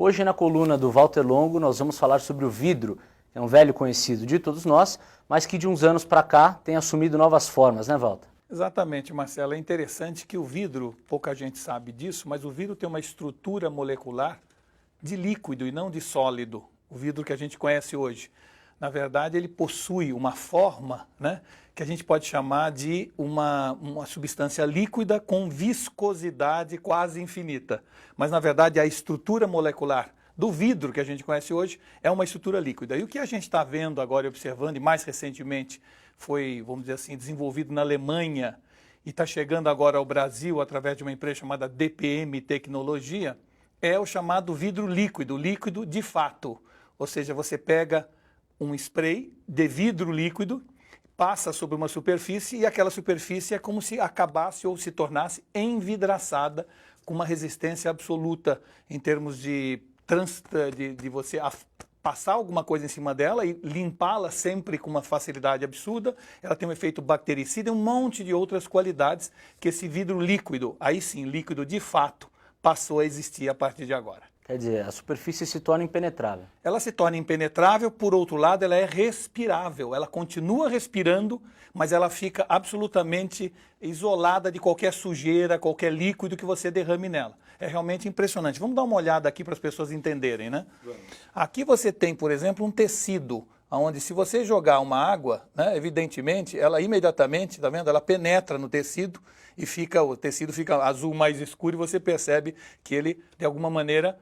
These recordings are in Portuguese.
Hoje na coluna do Walter Longo nós vamos falar sobre o vidro, que é um velho conhecido de todos nós, mas que de uns anos para cá tem assumido novas formas, né, Walter? Exatamente, Marcelo. É interessante que o vidro, pouca gente sabe disso, mas o vidro tem uma estrutura molecular de líquido e não de sólido, o vidro que a gente conhece hoje. Na verdade, ele possui uma forma, né, que a gente pode chamar de uma substância líquida com viscosidade quase infinita. Mas, na verdade, a estrutura molecular do vidro que a gente conhece hoje é uma estrutura líquida. E o que a gente está vendo agora e observando, e mais recentemente foi, vamos dizer assim, desenvolvido na Alemanha e está chegando agora ao Brasil através de uma empresa chamada DPM Tecnologia, é o chamado vidro líquido, líquido de fato. Ou seja, você pega um spray de vidro líquido, passa sobre uma superfície e aquela superfície é como se acabasse ou se tornasse envidraçada com uma resistência absoluta em termos de você passar alguma coisa em cima dela e limpá-la sempre com uma facilidade absurda. Ela tem um efeito bactericida e um monte de outras qualidades que esse vidro líquido, aí sim, líquido de fato, passou a existir a partir de agora. Quer dizer, a superfície se torna impenetrável. Ela se torna impenetrável, por outro lado, ela é respirável. Ela continua respirando, mas ela fica absolutamente isolada de qualquer sujeira, qualquer líquido que você derrame nela. É realmente impressionante. Vamos dar uma olhada aqui para as pessoas entenderem, né? Aqui você tem, por exemplo, um tecido, onde se você jogar uma água, né, evidentemente, ela imediatamente, tá vendo? Ela penetra no tecido e o tecido fica azul mais escuro e você percebe que ele, de alguma maneira,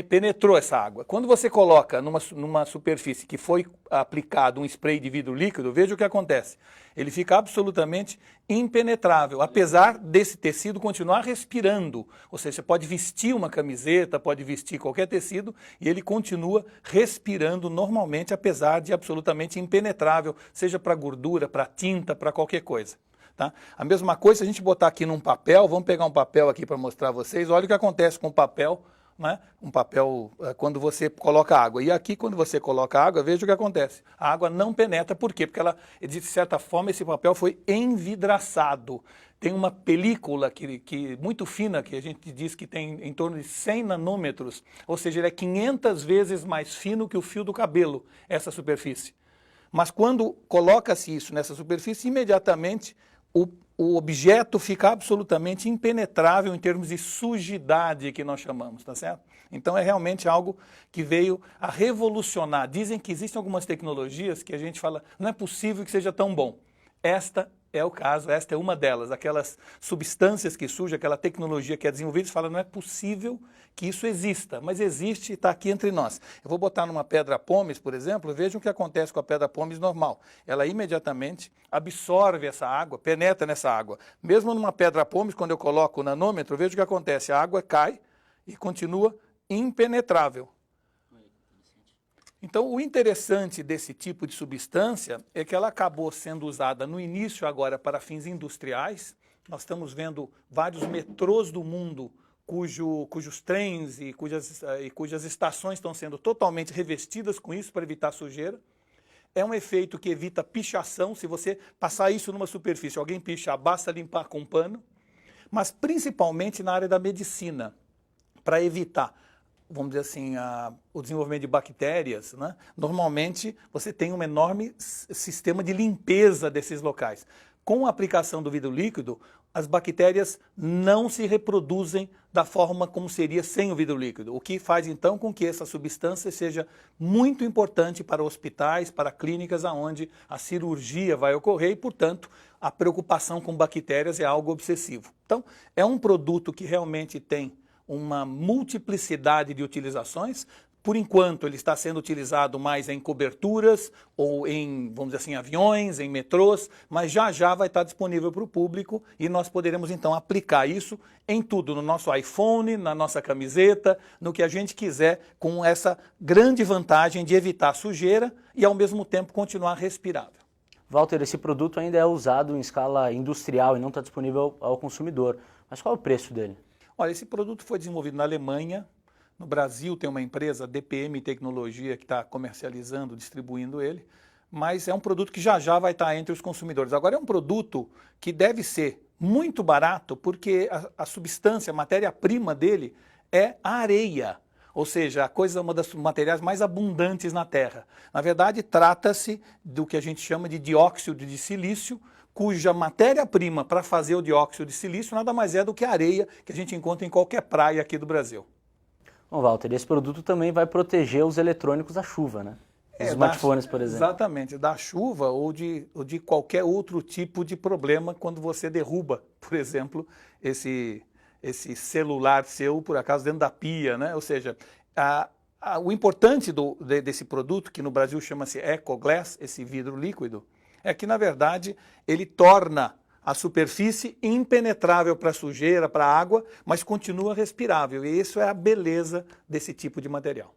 penetrou essa água. Quando você coloca numa superfície que foi aplicado um spray de vidro líquido, veja o que acontece. Ele fica absolutamente impenetrável, apesar desse tecido continuar respirando. Ou seja, você pode vestir uma camiseta, pode vestir qualquer tecido e ele continua respirando normalmente, apesar de absolutamente impenetrável, seja para gordura, para tinta, para qualquer coisa. Tá? A mesma coisa, se a gente botar aqui num papel, vamos pegar um papel aqui para mostrar a vocês, olha o que acontece com o papel, né? Um papel quando você coloca água. E aqui, quando você coloca água, veja o que acontece. A água não penetra, por quê? Porque de certa forma, esse papel foi envidraçado. Tem uma película muito fina, que a gente diz que tem em torno de 100 nanômetros, ou seja, ele é 500 vezes mais fino que o fio do cabelo, essa superfície. Mas quando coloca-se isso nessa superfície, imediatamente o objeto fica absolutamente impenetrável em termos de sujidade que nós chamamos, tá certo? Então é realmente algo que veio a revolucionar. Dizem que existem algumas tecnologias que a gente fala, não é possível que seja tão bom. Esta é o caso, esta é uma delas. Aquelas substâncias que surgem, aquela tecnologia que é desenvolvida, você fala, não é possível que isso exista, mas existe e está aqui entre nós. Eu vou botar numa pedra pómez, por exemplo, vejam o que acontece com a pedra pómez normal. Ela imediatamente absorve essa água, penetra nessa água. Mesmo numa pedra pómez, quando eu coloco o nanômetro, veja o que acontece. A água cai e continua impenetrável. Então, o interessante desse tipo de substância é que ela acabou sendo usada no início agora para fins industriais. Nós estamos vendo vários metrôs do mundo cujos trens e cujas estações estão sendo totalmente revestidas com isso para evitar sujeira. É um efeito que evita pichação. Se você passar isso numa superfície, alguém pichar, basta limpar com um pano. Mas principalmente na área da medicina, para evitar, vamos dizer assim, o desenvolvimento de bactérias, né? Normalmente você tem um enorme sistema de limpeza desses locais. Com a aplicação do vidro líquido, as bactérias não se reproduzem da forma como seria sem o vidro líquido, o que faz então com que essa substância seja muito importante para hospitais, para clínicas onde a cirurgia vai ocorrer e, portanto, a preocupação com bactérias é algo obsessivo. Então, é um produto que realmente tem uma multiplicidade de utilizações. Por enquanto, ele está sendo utilizado mais em coberturas ou em, vamos dizer assim, aviões, em metrôs, mas já vai estar disponível para o público e nós poderemos, então, aplicar isso em tudo, no nosso iPhone, na nossa camiseta, no que a gente quiser, com essa grande vantagem de evitar sujeira e, ao mesmo tempo, continuar respirável. Walter, esse produto ainda é usado em escala industrial e não está disponível ao consumidor. Mas qual é o preço dele? Olha, esse produto foi desenvolvido na Alemanha. No Brasil tem uma empresa, DPM Tecnologia, que está comercializando, distribuindo ele, mas é um produto que já vai estar entre os consumidores. Agora é um produto que deve ser muito barato porque a substância, a matéria-prima dele é a areia. ou seja, a coisa, uma dos materiais mais abundantes na Terra. Na verdade, trata-se do que a gente chama de dióxido de silício, cuja matéria-prima para fazer o dióxido de silício nada mais é do que a areia que a gente encontra em qualquer praia aqui do Brasil. Bom, Walter, esse produto também vai proteger os eletrônicos da chuva, né? Os smartphones, por exemplo. Exatamente, da chuva ou de qualquer outro tipo de problema quando você derruba, por exemplo, esse celular seu, por acaso, dentro da pia, né? Ou seja, o importante desse produto, que no Brasil chama-se EcoGlass, esse vidro líquido, é que, na verdade, ele torna a superfície impenetrável para sujeira, para água, mas continua respirável. E isso é a beleza desse tipo de material.